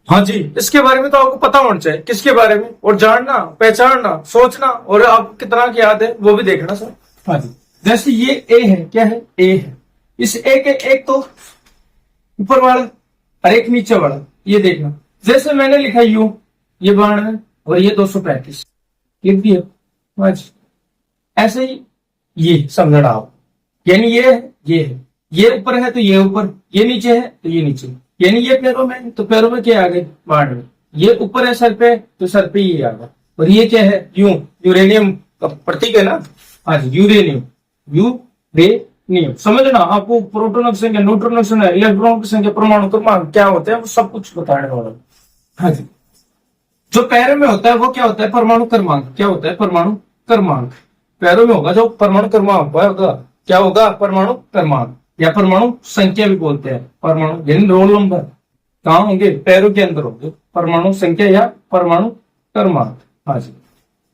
हाँ जी, इसके बारे में तो आपको पता होना चाहिए, किसके बारे में, और जानना, पहचानना, सोचना, और आपको कितना की याद है वो भी देखना सर। हाँ जी, जैसे ये ए है, क्या है, ए है। इस ए के एक तो ऊपर वाला और एक नीचे वाला, ये देखना। जैसे मैंने लिखा यू, ये 92 और ये 235 लिख दिया। हाँ जी, ऐसे ही ये समझना आप, यानी ये है, ये है, ये ऊपर है तो ये ऊपर, ये नीचे है तो ये नीचे, यानी ये पैरों में तो पैरों में क्या आ गए, बाढ़ में। ये ऊपर है सर पे तो सर पे ये आ गया। और ये क्या है, यूरेनियम का प्रतीक है ना। हाँ जी, यूरेनियम, यूरेनियम। समझना, आपको प्रोटॉन की संख्या, न्यूट्रॉन की संख्या, इलेक्ट्रॉन की संख्या, परमाणु क्रमांक क्या होते हैं वो सब कुछ बताने वाला। हाँ जी, जो पैरों में होता है वो क्या होता है, परमाणु क्रमांक। क्या होता है, परमाणु क्रमांक। पैरों में होगा जो परमाणु क्रमांक होगा, क्या होगा, परमाणु क्रमांक, या परमाणु संख्या भी बोलते हैं। परमाणु यानी रोल नंबर कहाँ होंगे, पैरों के अंदर होंगे, परमाणु संख्या या परमाणु क्रमांक। हाँ जी,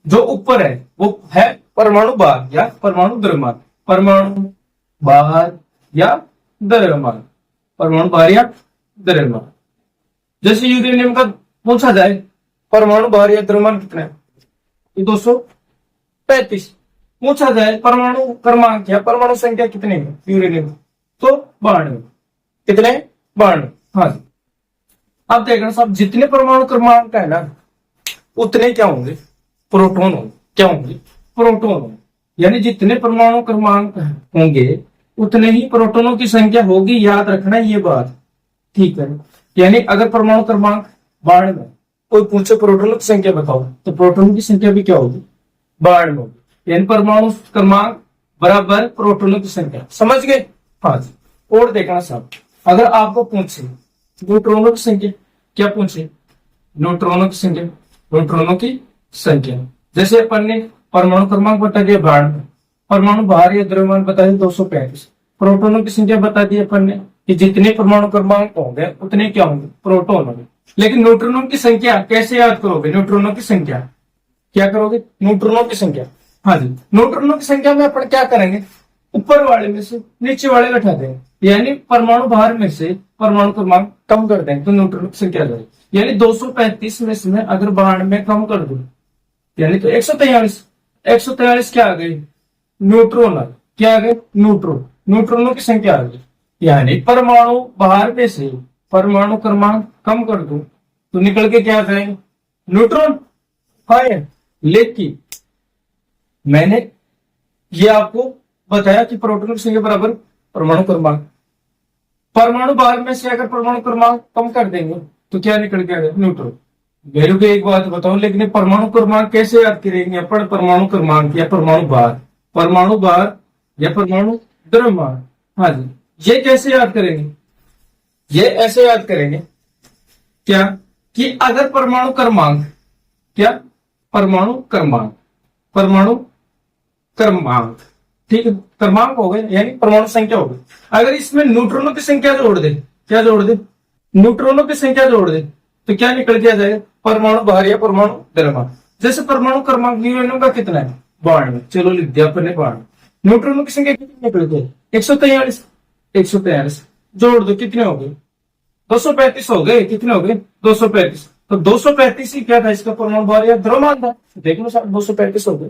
जो ऊपर है वो है परमाणु भार या परमाणु द्रव्यमान। परमाणु भार या द्रव्यमान, परमाणु भार या द्रव्यमान। जैसे यूरेनियम का पूछा जाए परमाणु भार या द्रव्यमान कितना है, 235। पूछा जाए परमाणु क्रमांक या परमाणु संख्या कितने है यूरेनियम, तो 92। कितने, 92। हाँ जी, अब देखना साहब, जितने परमाणु क्रमांक है ना उतने क्या होंगे, प्रोटॉन होंगे। क्या होंगे, प्रोटॉन होंगे। यानी जितने परमाणु क्रमांक होंगे उतने ही प्रोटॉनों की संख्या होगी, याद रखना ये बात, ठीक है। यानी अगर परमाणु क्रमांक 92, कोई पूछे प्रोटॉनों की संख्या बताओ, तो प्रोटॉनों की संख्या भी क्या होगी, 92 होगी। यानी परमाणु क्रमांक बराबर प्रोटॉनों की संख्या। समझ गए। हाँ जी, और देखना साहब, अगर आपको पूछे न्यूट्रॉनों की संख्या, क्या पूछे, न्यूट्रॉनों की संख्या, न्यूट्रॉनों की संख्या। जैसे अपन ने परमाणु क्रमांक बता दिया 92, परमाणु भार या द्रव्यमान बता दिया 235, प्रोटॉनों की संख्या बता दी अपन ने कि जितने परमाणु क्रमांक होंगे उतने क्या होंगे, प्रोटॉन होंगे। लेकिन न्यूट्रॉनों की संख्या कैसे याद करोगे, न्यूट्रॉनों की संख्या क्या करोगे, न्यूट्रॉनों की संख्या। हाँ जी, न्यूट्रॉनों की संख्या में अपन क्या करेंगे, ऊपर वाले में से नीचे वाले घटा देंगे, यानी परमाणु भार में से परमाणु क्रमांक कम कर देंगे तो न्यूट्रॉन की संख्या आ जाएगी। यानी 235 में से अगर 92 में कम कर दो यानी तो 143। 143 क्या आ गई, न्यूट्रॉन। क्या आ गए, न्यूट्रॉन। न्यूट्रॉनों की संख्या आ गई। यानी परमाणु भार में से परमाणु क्रमांक कम कर दो तो निकल के क्या आ जाएंगे, न्यूट्रॉन। हाँ, लेकिन मैंने ये आपको बताया कि प्रोटॉन की संख्या बराबर परमाणु क्रमांक। परमाणु भार में से अगर परमाणु क्रमांक कम कर देंगे तो क्या निकल के आएगा, न्यूट्रॉन। मेरे को एक बात बताओ, लेकिन परमाणु क्रमांक कैसे याद करेंगे अपन, परमाणु क्रमांक या परमाणु भार, परमाणु भार या परमाणु द्रव्यमान। हाँ जी, ये कैसे याद करेंगे, ये ऐसे याद करेंगे क्या, कि अगर परमाणु क्रमांक, क्या, परमाणु क्रमांक, परमाणु क्रमांक, ठीक है, क्रमांक हो गए यानी परमाणु संख्या हो गई। अगर इसमें न्यूट्रॉनों की संख्या जोड़ दे, क्या जोड़ दे, न्यूट्रॉनों की संख्या जोड़ दे तो क्या निकल के आ जाएगा, परमाणु भार या परमाणु द्रव्यमान। जैसे परमाणु क्रमांक यूरेनियम का कितना है, 92। चलो लिख दिया अपने 92। न्यूट्रॉनों की संख्या कितनी निकल गई, 143। 143 जोड़ दो, कितने हो गए, 235 हो गए। कितने हो गए, 235। तो 235 ही क्या था, इसका परमाणु भार या द्रव्यमान था। देख लो साहब, 235 हो गए।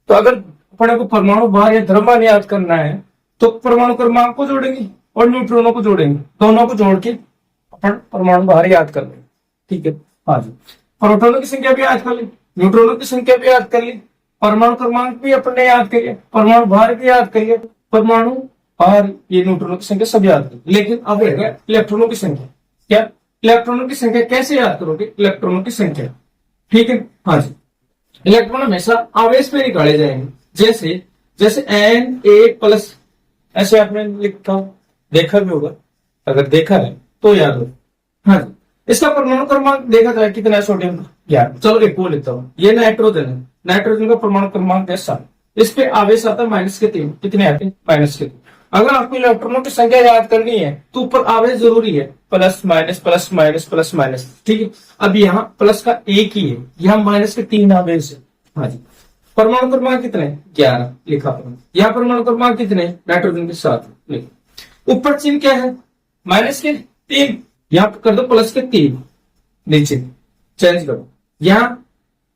तो अगर अपने को परमाणु भार या द्रव्यमान याद करना है तो परमाणु क्रमांक को जोड़ेंगे और न्यूट्रॉनों को जोड़ेंगे, दोनों को जोड़ के अपन परमाणु भार याद कर लेंगे, ठीक है। हाँ जी, प्रोटॉनों की संख्या भी याद कर ली, न्यूट्रॉनों की संख्या भी याद कर ली, परमाणु क्रमांक भी अपन ने याद करिए, परमाणु भार भी याद करिए, परमाणु भार ये न्यूट्रॉनों की संख्या सब याद करिए। लेकिन अब है इलेक्ट्रॉनों की संख्या। क्या, इलेक्ट्रॉनों की संख्या कैसे याद करोगे, इलेक्ट्रॉनों की संख्या, ठीक है। हाँ जी, इलेक्ट्रॉन हमेशा आवेश में निकाले जाएंगे। जैसे जैसे Na+, ऐसे आपने लिखा, देखा भी होगा, अगर देखा है तो याद हो। हाँ जी, इसका परमाणु क्रमांक देखा जाए कितना है, सोडियम 11। चलो एक वो लिखता हूँ, ये नाइट्रोजन है, नाइट्रोजन का परमाणु क्रमांक है 7। इस पे आवेश आता है -3। कितने आते हैं, -3। अगर आपको इलेक्ट्रॉनों की संख्या याद करनी है तो ऊपर आवेश जरूरी है, plus minus plus minus plus minus, ठीक है। अब यहाँ प्लस का एक ही है, यहाँ माइनस के 3 आवेश है। हाँ जी, परमाणु क्रमांक कितने, 11 लिखा। यहाँ परमाणु क्रमांक कितने, नाइट्रोजन के 7 लिखा। ऊपर चिन्ह क्या है, -3, यहाँ कर दो +3। नीचे चेंज करो। यहाँ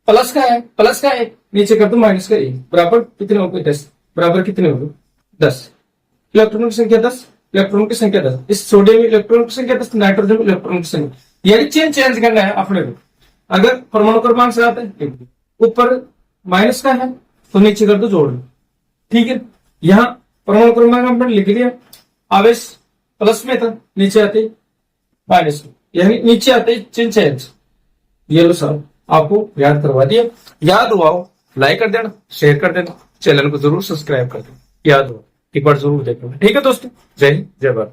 प्लस का है, प्लस का एक नीचे कर दो माइनस का एक, बराबर कितने हो गए 10, बराबर कितने हो गए 10। इलेक्ट्रॉनों की संख्या 10, इलेक्ट्रॉन की संख्या 10, इस सोडियम में इलेक्ट्रॉन की संख्या 10, नाइट्रोजन में इलेक्ट्रॉन की संख्या, यानी चेंज करना है अपने को। अगर परमाणु क्रमांक से आते हैं ऊपर माइनस का है तो नीचे कर दो जोड़ लो, ठीक है। यहाँ परमाणु क्रमांक हमने लिख लिया, आवेश प्लस में था, नीचे आते माइनस में, यानी नीचे आते चेंज। ये लो सर, आपको याद करवा दिया। याद हुआ हो लाइक कर देना, शेयर कर देना, चैनल को जरूर सब्सक्राइब कर देना, याद हो एक बार जरूर देखना, ठीक है दोस्तों। जय हिंद, जय भारत।